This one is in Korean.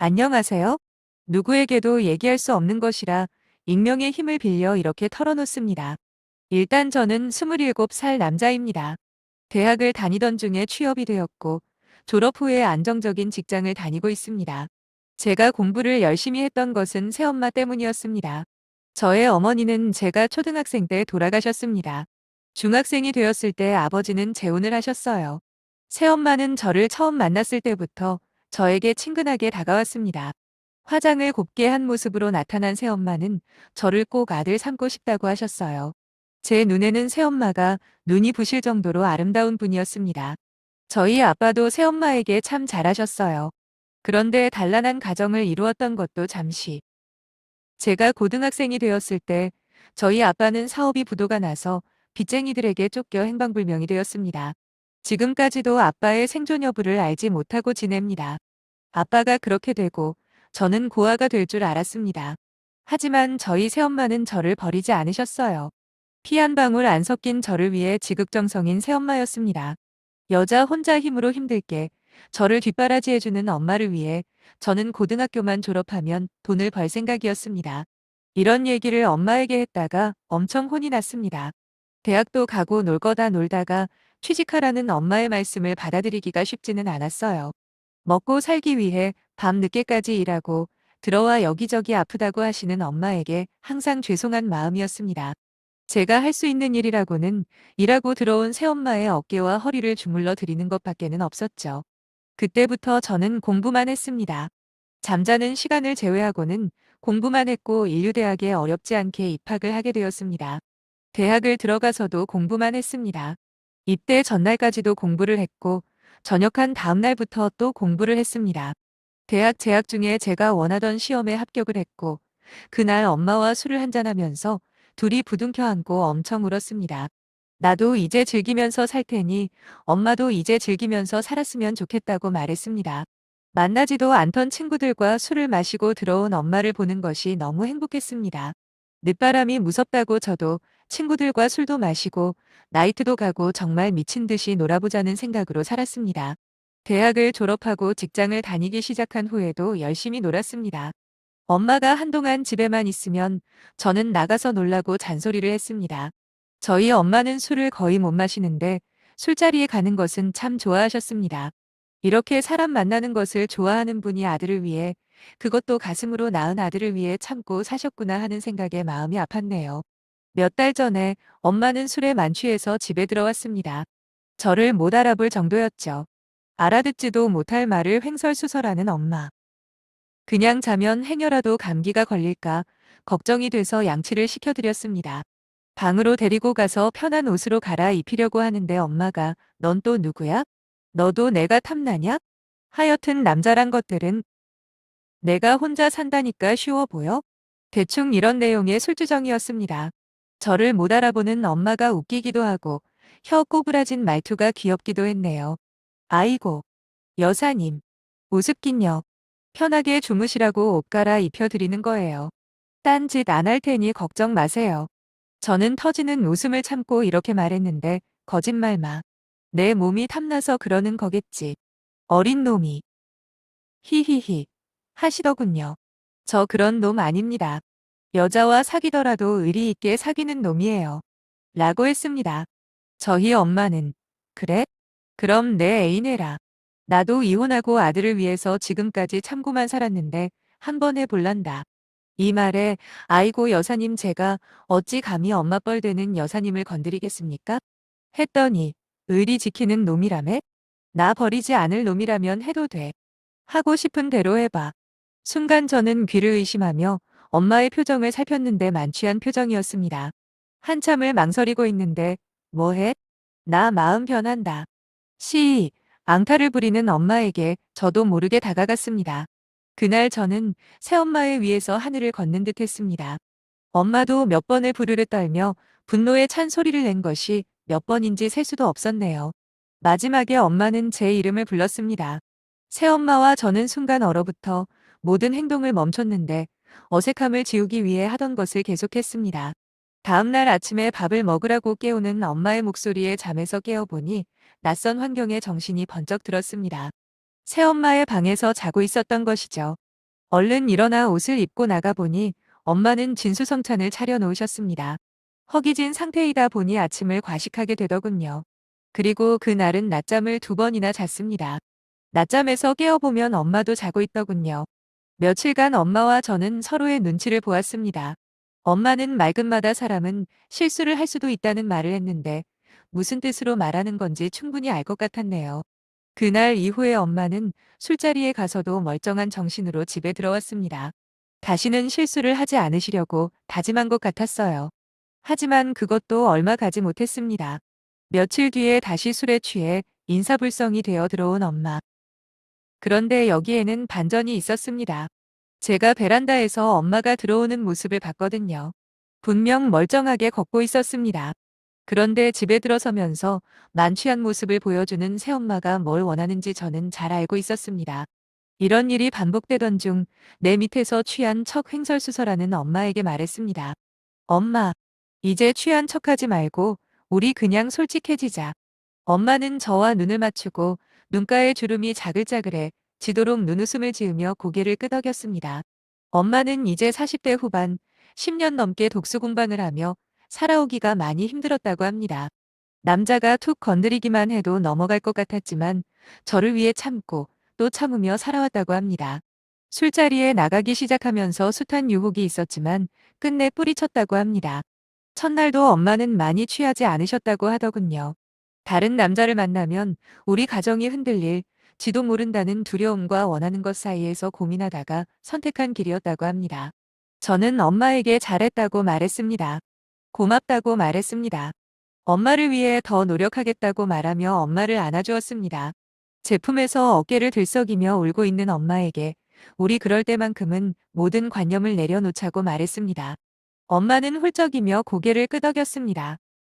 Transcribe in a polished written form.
안녕하세요. 누구에게도 얘기할 수 없는 것이라 익명의 힘을 빌려 이렇게 털어놓습니다. 일단 저는 27살 남자입니다. 대학을 다니던 중에 취업이 되었고 졸업 후에 안정적인 직장을 다니고 있습니다. 제가 공부를 열심히 했던 것은 새엄마 때문이었습니다. 저의 어머니는 제가 초등학생 때 돌아가셨습니다. 중학생이 되었을 때 아버지는 재혼을 하셨어요. 새엄마는 저를 처음 만났을 때부터 저에게 친근하게 다가왔습니다. 화장을 곱게 한 모습으로 나타난 새엄마는 저를 꼭 아들 삼고 싶다고 하셨어요. 제 눈에는 새엄마가 눈이 부실 정도로 아름다운 분이었습니다. 저희 아빠도 새엄마에게 참 잘하셨어요. 그런데 단란한 가정을 이루었던 것도 잠시. 제가 고등학생이 되었을 때 저희 아빠는 사업이 부도가 나서 빚쟁이들에게 쫓겨 행방불명이 되었습니다. 지금까지도 아빠의 생존 여부를 알지 못하고 지냅니다. 아빠가 그렇게 되고 저는 고아가 될 줄 알았습니다. 하지만 저희 새엄마는 저를 버리지 않으셨어요. 피 한 방울 안 섞인 저를 위해 지극정성인 새엄마였습니다. 여자 혼자 힘으로 힘들게 저를 뒷바라지해주는 엄마를 위해 저는 고등학교만 졸업하면 돈을 벌 생각이었습니다. 이런 얘기를 엄마에게 했다가 엄청 혼이 났습니다. 대학도 가고 놀 거다 놀다가 취직하라는 엄마의 말씀을 받아들이기가 쉽지는 않았어요. 먹고 살기 위해 밤 늦게까지 일하고 들어와 여기저기 아프다고 하시는 엄마에게 항상 죄송한 마음이었습니다. 제가 할 수 있는 일이라고는 일하고 들어온 새엄마의 어깨와 허리를 주물러 드리는 것밖에는 없었죠. 그때부터 저는 공부만 했습니다. 잠자는 시간을 제외하고는 공부만 했고 인류대학에 어렵지 않게 입학을 하게 되었습니다. 대학을 들어가서도 공부만 했습니다. 입대 전날까지도 공부를 했고 전역한 다음 날부터 또 공부를 했습니다. 대학 재학 중에 제가 원하던 시험에 합격을 했고 그날 엄마와 술을 한잔하면서 둘이 부둥켜 안고 엄청 울었습니다. 나도 이제 즐기면서 살 테니 엄마도 이제 즐기면서 살았으면 좋겠다고 말했습니다. 만나지도 않던 친구들과 술을 마시고 들어온 엄마를 보는 것이 너무 행복했습니다. 늦바람이 무섭다고 저도 친구들과 술도 마시고 나이트도 가고 정말 미친 듯이 놀아보자는 생각으로 살았습니다. 대학을 졸업하고 직장을 다니기 시작한 후에도 열심히 놀았습니다. 엄마가 한동안 집에만 있으면 저는 나가서 놀라고 잔소리를 했습니다. 저희 엄마는 술을 거의 못 마시는데 술자리에 가는 것은 참 좋아하셨습니다. 이렇게 사람 만나는 것을 좋아하는 분이 아들을 위해 그것도 가슴으로 낳은 아들을 위해 참고 사셨구나 하는 생각에 마음이 아팠네요. 몇 달 전에 엄마는 술에 만취해서 집에 들어왔습니다. 저를 못 알아볼 정도였죠. 알아듣지도 못할 말을 횡설수설하는 엄마. 그냥 자면 행여라도 감기가 걸릴까 걱정이 돼서 양치를 시켜드렸습니다. 방으로 데리고 가서 편한 옷으로 갈아입히려고 하는데 엄마가 넌 또 누구야? 너도 내가 탐나냐? 하여튼 남자란 것들은 내가 혼자 산다니까 쉬워 보여? 대충 이런 내용의 술주정이었습니다. 저를 못 알아보는 엄마가 웃기기도 하고 혀 꼬부라진 말투가 귀엽기도 했네요. 아이고, 여사님, 우습긴요. 편하게 주무시라고 옷 갈아입혀 드리는 거예요. 딴짓 안 할 테니 걱정 마세요. 저는 터지는 웃음을 참고 이렇게 말했는데 거짓말 마. 내 몸이 탐나서 그러는 거겠지. 어린 놈이. 히히히. 하시더군요. 저 그런 놈 아닙니다. 여자와 사귀더라도 의리 있게 사귀는 놈이에요. 라고 했습니다. 저희 엄마는 그래? 그럼 내 애인 해라. 나도 이혼하고 아들을 위해서 지금까지 참고만 살았는데 한번 해볼란다. 이 말에 아이고 여사님 제가 어찌 감히 엄마 뻘되는 여사님을 건드리겠습니까? 했더니 의리 지키는 놈이라며? 나 버리지 않을 놈이라면 해도 돼. 하고 싶은 대로 해봐. 순간 저는 귀를 의심하며 엄마의 표정을 살폈는데 만취한 표정이었습니다. 한참을 망설이고 있는데 뭐해? 나 마음 변한다. 앙탈을 부리는 엄마에게 저도 모르게 다가갔습니다. 그날 저는 새엄마의 위에서 하늘을 걷는 듯 했습니다. 엄마도 몇 번을 부르르 떨며 분노에 찬 소리를 낸 것이 몇 번인지 셀 수도 없었네요. 마지막에 엄마는 제 이름을 불렀습니다. 새엄마와 저는 순간 얼어붙어 모든 행동을 멈췄는데 어색함을 지우기 위해 하던 것을 계속했습니다. 다음 날 아침에 밥을 먹으라고 깨우는 엄마의 목소리에 잠에서 깨어보니 낯선 환경에 정신이 번쩍 들었습니다. 새엄마의 방에서 자고 있었던 것이죠. 얼른 일어나 옷을 입고 나가보니 엄마는 진수성찬을 차려 놓으셨습니다. 허기진 상태이다 보니 아침을 과식하게 되더군요. 그리고 그날은 낮잠을 2번이나 잤습니다. 낮잠에서 깨어보면 엄마도 자고 있더군요. 며칠간 엄마와 저는 서로의 눈치를 보았습니다. 엄마는 말끝마다 사람은 실수를 할 수도 있다는 말을 했는데 무슨 뜻으로 말하는 건지 충분히 알 것 같았네요. 그날 이후에 엄마는 술자리에 가서도 멀쩡한 정신으로 집에 들어왔습니다. 다시는 실수를 하지 않으시려고 다짐한 것 같았어요. 하지만 그것도 얼마 가지 못했습니다. 며칠 뒤에 다시 술에 취해 인사불성이 되어 들어온 엄마. 그런데 여기에는 반전이 있었습니다. 제가 베란다에서 엄마가 들어오는 모습을 봤거든요. 분명 멀쩡하게 걷고 있었습니다. 그런데 집에 들어서면서 만취한 모습을 보여주는 새엄마가 뭘 원하는지 저는 잘 알고 있었습니다. 이런 일이 반복되던 중 내 밑에서 취한 척 횡설수설하는 엄마에게 말했습니다. 엄마, 이제 취한 척하지 말고 우리 그냥 솔직해지자. 엄마는 저와 눈을 맞추고 눈가에 주름이 자글자글해 지도록 눈웃음을 지으며 고개를 끄덕였습니다. 엄마는 이제 40대 후반, 10년 넘게 독수 공방을 하며 살아오기가 많이 힘들었다고 합니다. 남자가 툭 건드리기만 해도 넘어갈 것 같았지만 저를 위해 참고 또 참으며 살아왔다고 합니다. 술자리에 나가기 시작하면서 숱한 유혹이 있었지만 끝내 뿌리쳤다고 합니다. 첫날도 엄마는 많이 취하지 않으셨다고 하더군요. 다른 남자를 만나면 우리 가정이 흔들릴 지도 모른다는 두려움과 원하는 것 사이에서 고민하다가 선택한 길이었다고 합니다. 저는 엄마에게 잘했다고 말했습니다. 고맙다고 말했습니다. 엄마를 위해 더 노력하겠다고 말하며 엄마를 안아주었습니다. 제품에서 어깨를 들썩이며 울고 있는 엄마에게 우리 그럴 때만큼은 모든 관념을 내려놓자고 말했습니다. 엄마는 훌쩍이며 고개를 끄덕였습니다.